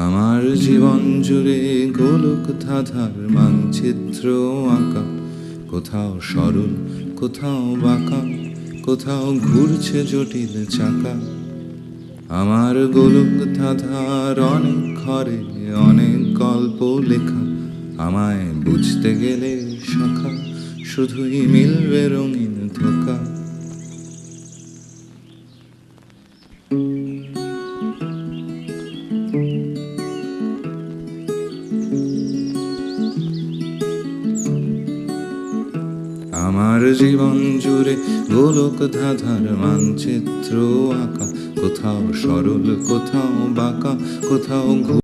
আমার জীবন জুড়ে গোলক ধাঁধার মানচিত্র আঁকা, কোথাও সরল কোথাও বাঁকা, কোথাও ঘুরছে জটিল চাকা। আমার গোলক ধাঁধার অনেক ঘরে অনেক গল্প লেখা, আমায় বুঝতে গেলে শাখা শুধুই মিলবে রঙিন ধোকা। আমার জীবন জুড়ে গোলক ধাঁধার মানচিত্র আঁকা, কোথাও সরল কোথাও বাঁকা, কোথাও